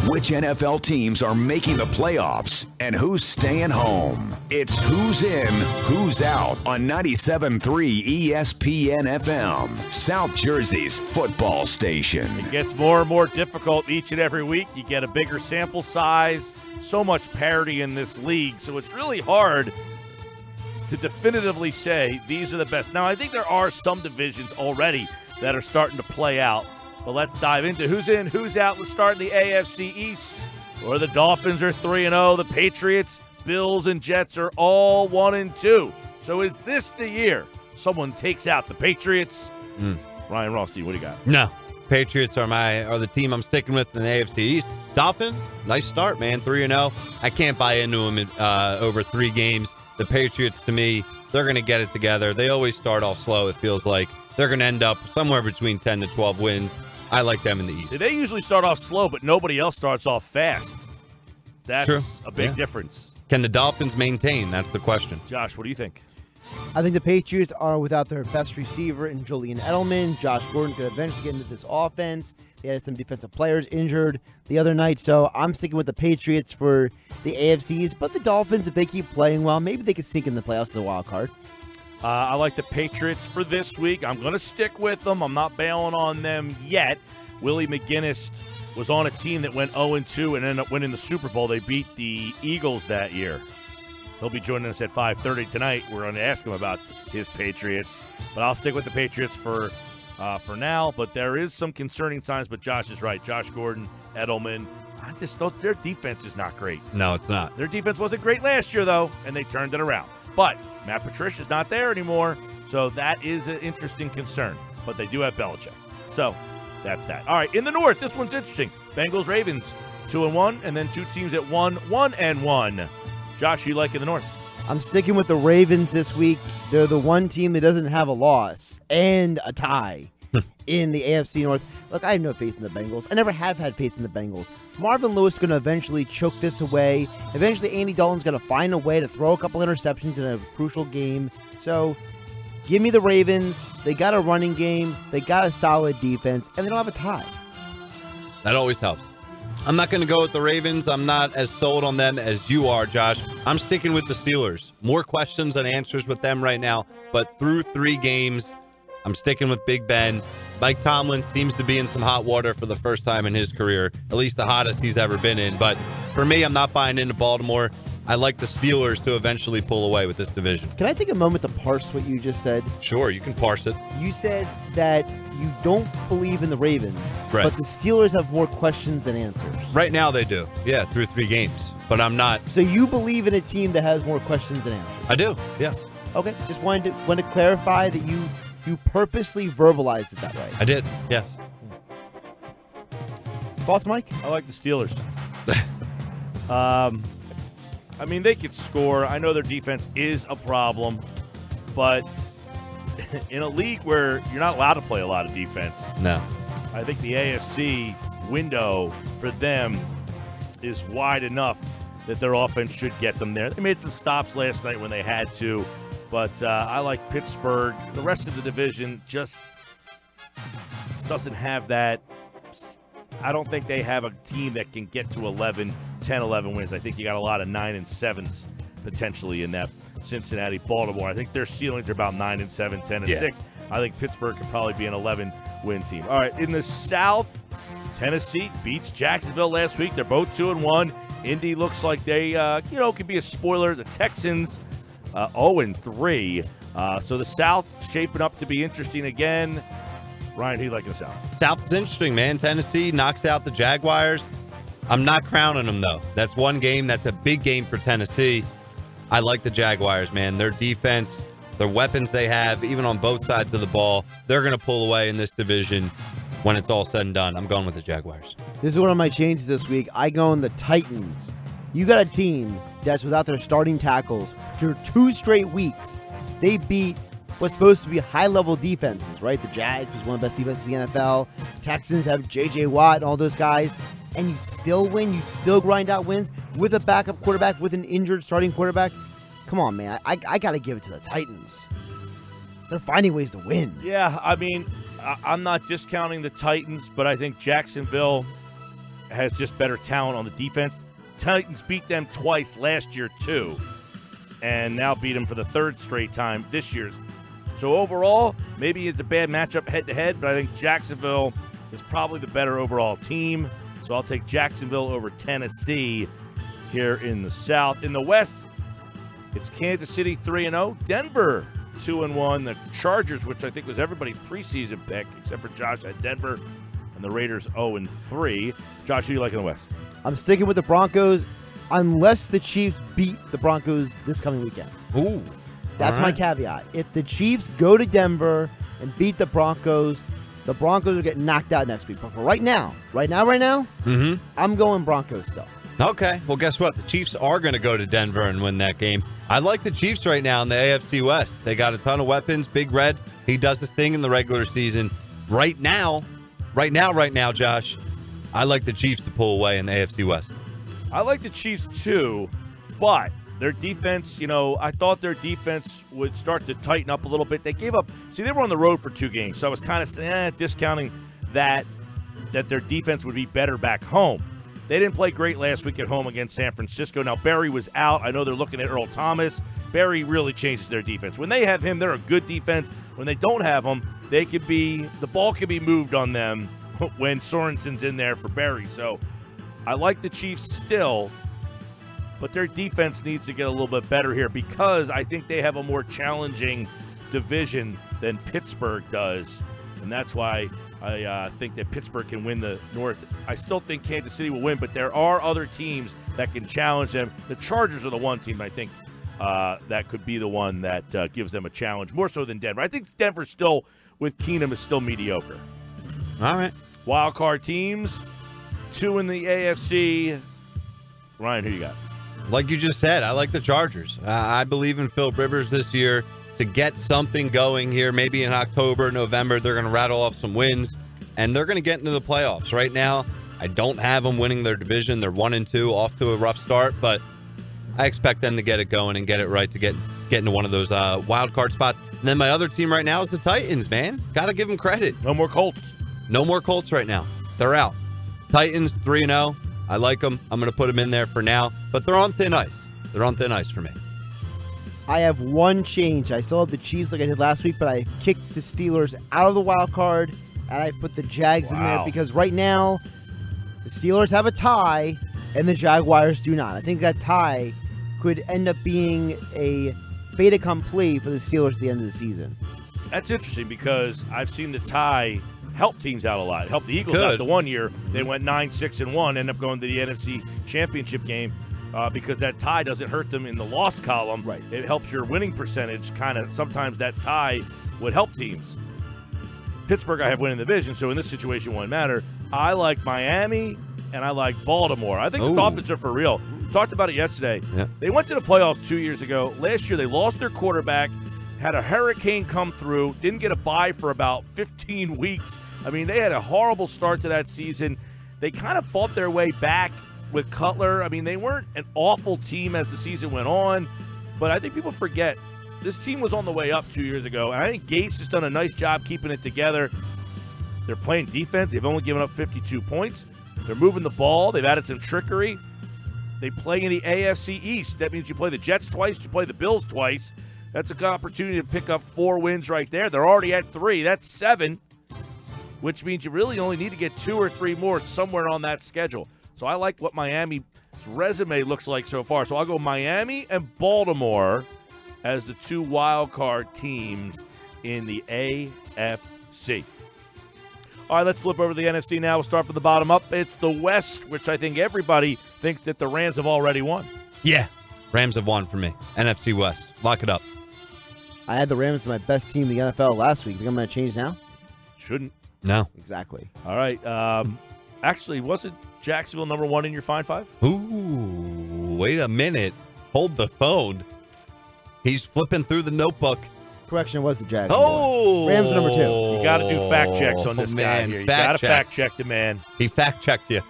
which NFL teams are making the playoffs and who's staying home. It's Who's In, Who's Out on 97.3 ESPN FM, South Jersey's football station. It gets more and more difficult each and every week. You get a bigger sample size, so much parity in this league, so it's really hard to definitively say these are the best. Now, I think there are some divisions already that are starting to play out. But let's dive into who's in, who's out. Let's start in the AFC East, where the Dolphins are 3-0. The Patriots, Bills, and Jets are all 1-2. So is this the year someone takes out the Patriots? Ryan Rothstein, what do you got? No. Patriots are the team I'm sticking with in the AFC East. Dolphins, nice start, man, 3-0. I can't buy into them over 3 games. The Patriots, to me, they're going to get it together. They always start off slow, it feels like. They're going to end up somewhere between 10 to 12 wins. I like them in the East. They usually start off slow, but nobody else starts off fast. That's True. a big difference. Can the Dolphins maintain? That's the question. Josh, what do you think? I think the Patriots are without their best receiver in Julian Edelman. Josh Gordon could eventually get into this offense. They had some defensive players injured the other night, so I'm sticking with the Patriots for the AFCs. But the Dolphins, if they keep playing well, maybe they could sneak in the playoffs to the wild card. I like the Patriots for this week. I'm going to stick with them. I'm not bailing on them yet. Willie McGinnis was on a team that went 0-2 and ended up winning the Super Bowl. They beat the Eagles that year. He'll be joining us at 5:30 tonight. We're going to ask him about his Patriots. But I'll stick with the Patriots for now. But there is some concerning signs, but Josh is right. Josh Gordon, Edelman, I just thought their defense is not great. No, it's not. Their defense wasn't great last year, though, and they turned it around. But Matt Patricia's not there anymore, so that is an interesting concern. But they do have Belichick. So that's that. All right, in the North, this one's interesting. Bengals, Ravens, 2-1, and then 2 teams at 1-1. Josh, you like in the North? I'm sticking with the Ravens this week. They're the one team that doesn't have a loss and a tie in the AFC North. Look, I have no faith in the Bengals. I never have had faith in the Bengals. Marvin Lewis is going to eventually choke this away. Eventually, Andy Dalton's going to find a way to throw a couple interceptions in a crucial game. So, give me the Ravens. They got a running game. They got a solid defense. And they don't have a tie. That always helps. I'm not going to go with the Ravens. I'm not as sold on them as you are, Josh. I'm sticking with the Steelers. More questions than answers with them right now. But through 3 games, I'm sticking with Big Ben. Mike Tomlin seems to be in some hot water for the first time in his career, at least the hottest he's ever been in. But for me, I'm not buying into Baltimore. I like the Steelers to eventually pull away with this division. Can I take a moment to parse what you just said? Sure, you can parse it. You said that you don't believe in the Ravens, right, but the Steelers have more questions than answers. Right now they do. Yeah, through 3 games. But I'm not. So you believe in a team that has more questions than answers? I do, yes. Okay, just wanted to clarify that you purposely verbalized it that way. I did, yes. Thoughts, Mike? I like the Steelers. I mean, they could score. I know their defense is a problem, but in a league where you're not allowed to play a lot of defense, no, I think the AFC window for them is wide enough that their offense should get them there. They made some stops last night when they had to, but I like Pittsburgh. The rest of the division just doesn't have that. I don't think they have a team that can get to 10, 11 wins. I think you got a lot of 9 and 7s potentially in that Cincinnati, Baltimore. I think their ceilings are about 9 and 7, 10 and 6. I think Pittsburgh could probably be an 11-win team. All right, in the South, Tennessee beats Jacksonville last week. They're both 2-1. Indy looks like they, could be a spoiler. The Texans, 0-3. So the South shaping up to be interesting again. Ryan, who do you like in the South? South is interesting, man. Tennessee knocks out the Jaguars. I'm not crowning them, though. That's one game. That's a big game for Tennessee. I like the Jaguars, man. Their defense, their weapons they have, even on both sides of the ball, they're going to pull away in this division when it's all said and done. I'm going with the Jaguars. This is one of my changes this week. I go in the Titans. You got a team that's without their starting tackles for 2 straight weeks. They beat what's supposed to be high-level defenses, right? The Jags was one of the best defenses in the NFL. Texans have J.J. Watt and all those guys. And you still win. You still grind out wins with a backup quarterback, with an injured starting quarterback. Come on, man. I got to give it to the Titans. They're finding ways to win. Yeah, I mean, I'm not discounting the Titans, but I think Jacksonville, has just better talent on the defense. Titans beat them twice last year, too, and now beat them for the third straight time this year. So overall, maybe it's a bad matchup head-to-head, but I think Jacksonville is probably the better overall team. So I'll take Jacksonville over Tennessee here in the South. In the West, it's Kansas City 3-0, Denver 2-1, the Chargers, which I think was everybody's preseason pick, except for Josh at Denver, and the Raiders 0-3. Josh, who do you like in the West? I'm sticking with the Broncos unless the Chiefs beat the Broncos this coming weekend. Ooh. That's my caveat. If the Chiefs go to Denver and beat the Broncos will get knocked out next week. But for right now, I'm going Broncos still. Okay. Well, guess what? The Chiefs are going to go to Denver and win that game. I like the Chiefs right now in the AFC West. They got a ton of weapons. Big Red, he does his thing in the regular season. Right now, Josh, I like the Chiefs to pull away in the AFC West. I like the Chiefs too, but their defense, I thought their defense would start to tighten up a little bit. They gave up. See, they were on the road for 2 games, so I was kind of discounting that their defense would be better back home. They didn't play great last week at home against San Francisco. Now, Barry was out. I know they're looking at Earl Thomas. Barry really changes their defense. When they have him, they're a good defense. When they don't have him, the ball can be moved on them when Sorensen's in there for Barry. So I like the Chiefs still, but their defense needs to get a little bit better here because I think they have a more challenging division than Pittsburgh does, and that's why I think that Pittsburgh can win the North. I still think Kansas City will win, but there are other teams that can challenge them. The Chargers are the one team I think that could be the one that gives them a challenge, more so than Denver. I think Denver still, with Keenum, is still mediocre. All right. Wild card teams, 2 in the AFC. Ryan, who you got? Like you just said, I like the Chargers. I believe in Philip Rivers this year to get something going here. Maybe in October, November, they're going to rattle off some wins, and they're going to get into the playoffs. Right now, I don't have them winning their division. They're 1-2, off to a rough start, but I expect them to get it going and get it right to get into one of those wild card spots. And then my other team right now is the Titans, man. Got to give them credit. No more Colts. No more Colts right now. They're out. Titans 3-0. I like them. I'm going to put them in there for now, but they're on thin ice. They're on thin ice for me. I have one change. I still have the Chiefs like I did last week, but I kicked the Steelers out of the wild card, and I put the Jags in there because right now the Steelers have a tie, and the Jaguars do not. I think that tie could end up being a fait accompli for the Steelers at the end of the season. That's interesting because I've seen the tie help teams out a lot. It helped the Eagles out the one year. They went 9-6-1, ended up going to the NFC Championship game because that tie doesn't hurt them in the loss column. Right. It helps your winning percentage kind of. Sometimes that tie would help teams. Pittsburgh, I have winning the division, so in this situation, it won't matter. I like Miami, and I like Baltimore. I think the Dolphins are for real. Talked about it yesterday. Yeah. They went to the playoffs 2 years ago. Last year, they lost their quarterback, had a hurricane come through, didn't get a bye for about 15 weeks. I mean, they had a horrible start to that season. They kind of fought their way back with Cutler. I mean, they weren't an awful team as the season went on, but I think people forget this team was on the way up 2 years ago, and I think Gates has done a nice job keeping it together. They're playing defense. They've only given up 52 points. They're moving the ball. They've added some trickery. They play in the AFC East. That means you play the Jets twice, you play the Bills twice. That's a good opportunity to pick up 4 wins right there. They're already at 3. That's 7, which means you really only need to get 2 or 3 more somewhere on that schedule. So I like what Miami's resume looks like so far. So I'll go Miami and Baltimore as the 2 wild card teams in the AFC. All right, let's flip over to the NFC now. We'll start from the bottom up. It's the West, which I think everybody thinks that the Rams have already won. Yeah, Rams have won for me. NFC West. Lock it up. I had the Rams as my best team in the NFL last week. Think I'm going to change now? Shouldn't. No. Exactly. All right. Actually, wasn't Jacksonville number 1 in your Fine 5? Ooh, wait a minute. Hold the phone. He's flipping through the notebook. Correction, it was the Jags. Oh! Rams number 2. You got to do fact checks on this guy here. You got to fact check the man. He fact checked you.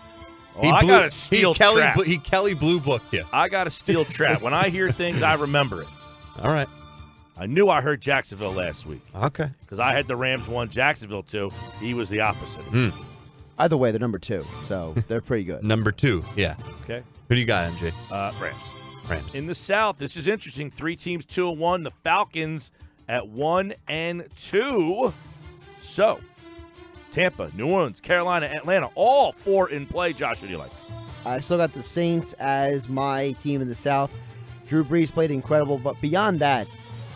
Oh, I got a steel trap. He Kelly Blue booked you. I got a steel trap. When I hear things, I remember it. All right. I knew I heard Jacksonville last week. Okay. Because I had the Rams 1, Jacksonville 2. He was the opposite. Either way, they're number 2, so they're pretty good. Number 2, yeah. Okay. Who do you got, MJ? Rams. In the South, this is interesting. 3 teams, 2-1. The Falcons at 1-2. So, Tampa, New Orleans, Carolina, Atlanta, all 4 in play. Josh, who do you like? I still got the Saints as my team in the South. Drew Brees played incredible, but beyond that,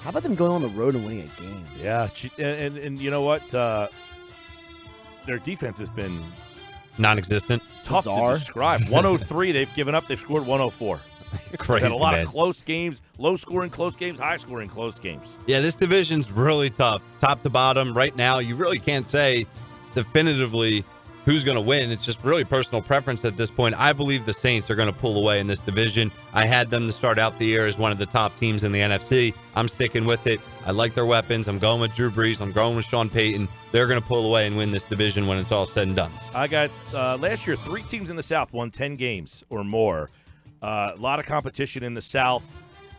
how about them going on the road and winning a game? Yeah, and you know what? Their defense has been non-existent. Tough to describe. 103 they've given up. They've scored 104. Crazy, had a lot man. of close games, low-scoring close games, high-scoring close games. Yeah, this division's really tough, top to bottom. Right now, you really can't say definitively who's going to win. It's just really personal preference at this point. I believe the Saints are going to pull away in this division. I had them to start out the year as one of the top teams in the NFC. I'm sticking with it. I like their weapons. I'm going with Drew Brees. I'm going with Sean Payton. They're going to pull away and win this division when it's all said and done. I got last year 3 teams in the South won 10 games or more. A lot of competition in the South.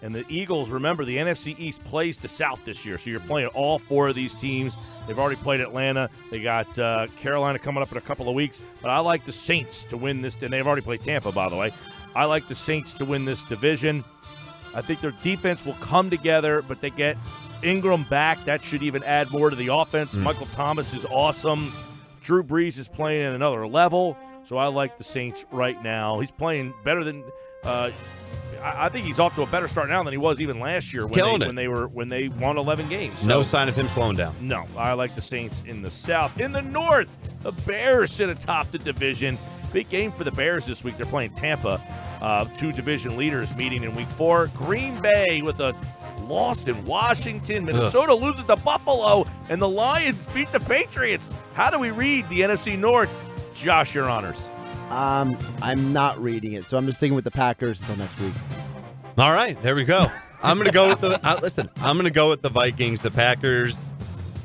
And the Eagles, remember, the NFC East plays the South this year. So you're playing all 4 of these teams. They've already played Atlanta. They got Carolina coming up in a couple of weeks. But I like the Saints to win this. And they've already played Tampa, by the way. I like the Saints to win this division. I think their defense will come together, but they get Ingram back. That should even add more to the offense. Michael Thomas is awesome. Drew Brees is playing at another level. So I like the Saints right now. He's playing better than I think he's off to a better start now than he was even last year when they won 11 games. So, no sign of him slowing down. No, I like the Saints in the South. In the North, the Bears sit atop the division. Big game for the Bears this week. They're playing Tampa. 2 division leaders meeting in Week 4. Green Bay with a loss in Washington. Minnesota loses to Buffalo, and the Lions beat the Patriots. How do we read the NFC North? Josh, your honors. I'm not reading it, so I'm just sticking with the Packers until next week. All right, there we go. I'm going to go with the I'm going to go with the Vikings. The Packers.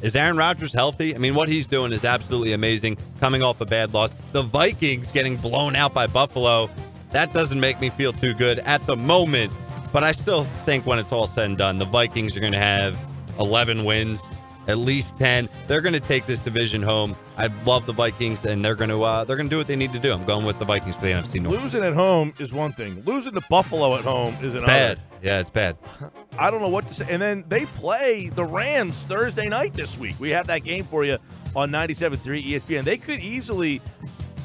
Is Aaron Rodgers healthy? I mean, what he's doing is absolutely amazing. Coming off a bad loss, the Vikings getting blown out by Buffalo. That doesn't make me feel too good at the moment, but I still think when it's all said and done, the Vikings are going to have 11 wins. At least 10. They're going to take this division home. I love the Vikings, and they're going to do what they need to do. I'm going with the Vikings for the NFC North. Losing at home is one thing. Losing to Buffalo at home is another. Bad. Yeah, it's bad. I don't know what to say. And then they play the Rams Thursday night this week. We have that game for you on 97.3 ESPN. They could easily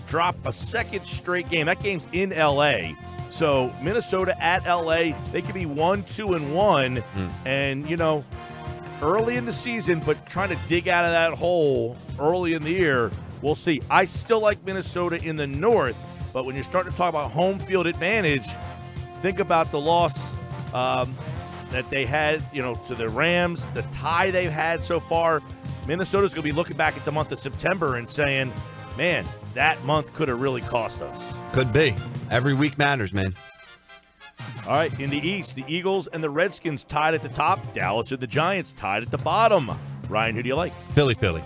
drop a second straight game. That game's in L.A., so Minnesota at L.A., they could be 1-2-1, and, you know, early in the season, but trying to dig out of that hole early in the year, we'll see. I still like Minnesota in the North, but when you're starting to talk about home field advantage, think about the loss that they had, you know, to the Rams, the tie they've had so far. Minnesota's going to be looking back at the month of September and saying, man, that month could have really cost us. Could be. Every week matters, man. All right, in the East, the Eagles and the Redskins tied at the top. Dallas and the Giants tied at the bottom. Ryan, who do you like? Philly.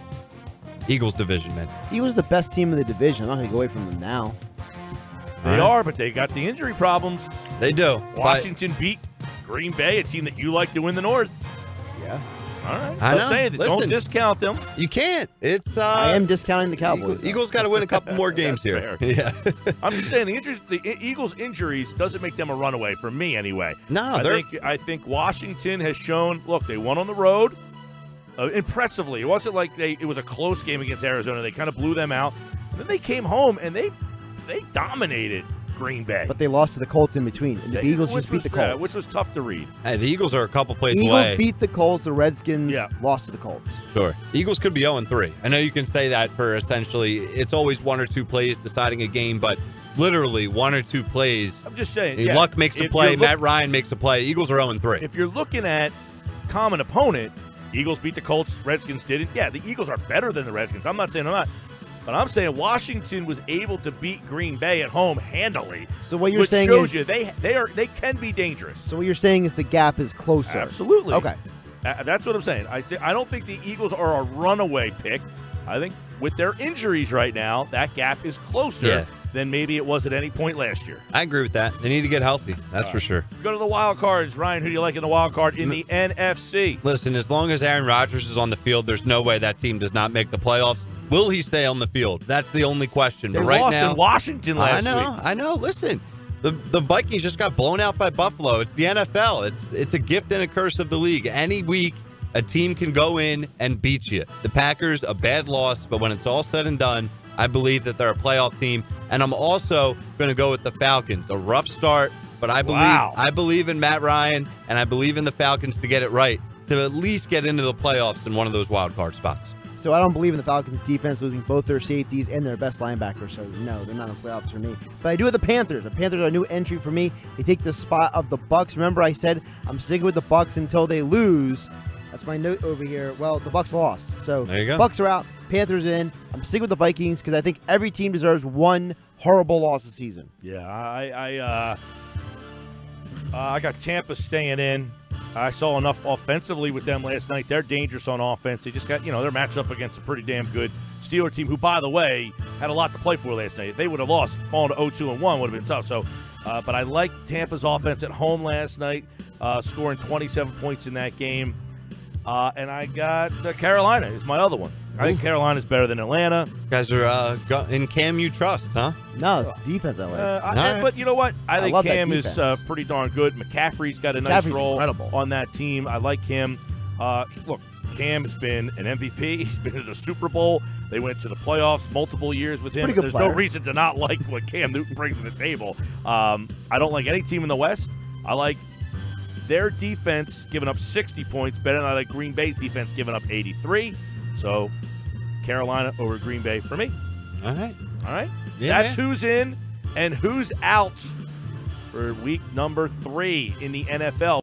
Eagles division, man. Eagles the best team in the division. I'm not going to go away from them now. They are, but they got the injury problems. They do. Washington beat Green Bay, a team that you like to win the North. Yeah. All right. I know. Say that. Don't discount them. You can't. It's I am discounting the Cowboys. Eagles got to win a couple more games here. Fair. Yeah. I'm just saying the Eagles' injuries doesn't make them a runaway for me anyway. No, I think Washington has shown. Look, they won on the road impressively. It wasn't like it was a close game against Arizona. They kind of blew them out. And then they came home and they dominated Green Bay. But they lost to the Colts in between. And the Eagles just beat the Colts. Yeah, which was tough to read. Hey, the Eagles are a couple plays away. Eagles beat the Colts. The Redskins lost to the Colts. Sure. Eagles could be 0-3. I know you can say that for essentially, it's always 1 or 2 plays deciding a game, but literally 1 or 2 plays. I'm just saying. Luck makes a play. Matt Ryan makes a play. Eagles are 0-3. If you're looking at common opponent, Eagles beat the Colts. Redskins didn't. Yeah, the Eagles are better than the Redskins. I'm not saying they're not. But I'm saying Washington was able to beat Green Bay at home handily. So what you're saying shows is you they can be dangerous. So what you're saying is the gap is closer. Absolutely. Okay. That's what I'm saying. I don't think the Eagles are a runaway pick. I think with their injuries right now, that gap is closer than maybe it was at any point last year. I agree with that. They need to get healthy. That's for sure. Go to the wild cards. Ryan, who do you like in the wild card in the NFC? Listen, as long as Aaron Rodgers is on the field, there's no way that team does not make the playoffs. Will he stay on the field? That's the only question. They but right lost now, in Washington last week. I know. Listen, the Vikings just got blown out by Buffalo. It's the NFL. It's a gift and a curse of the league. Any week, a team can go in and beat you. The Packers, a bad loss, but when it's all said and done, I believe that they're a playoff team. And I'm also going to go with the Falcons. A rough start, but I believe in Matt Ryan, and I believe in the Falcons to get it right, to at least get into the playoffs in one of those wild card spots. So I don't believe in the Falcons' defense losing both their safeties and their best linebacker. So no, they're not in the playoffs for me. But I do have the Panthers. The Panthers are a new entry for me. They take the spot of the Bucks. Remember, I said I'm sticking with the Bucks until they lose. That's my note over here. Well, the Bucks lost, so there you go. Bucks are out. Panthers in. I'm sticking with the Vikings because I think every team deserves one horrible loss this season. Yeah, I got Tampa staying in. I saw enough offensively with them last night. They're dangerous on offense. They just got, their matchup against a pretty damn good Steelers team who, by the way, had a lot to play for last night. If they would have lost, fallen to 0-2-1 would have been tough. So, but I like Tampa's offense at home last night, scoring 27 points in that game. And I got Carolina is my other one. I think Carolina's better than Atlanta. You guys are in Cam you trust, huh? No, it's the defense I like. But you know what? I think love Cam that is pretty darn good. McCaffrey's got a nice role incredible on that team. I like him. Look, Cam has been an MVP. He's been in the Super Bowl. They went to the playoffs multiple years with him. There's no reason to not like what Cam Newton brings to the table. I don't like any team in the West. I like their defense giving up 60 points better than I like Green Bay's defense giving up 83. So Carolina over Green Bay for me. All right. Yeah, that's who's in and who's out for week number 3 in the NFL.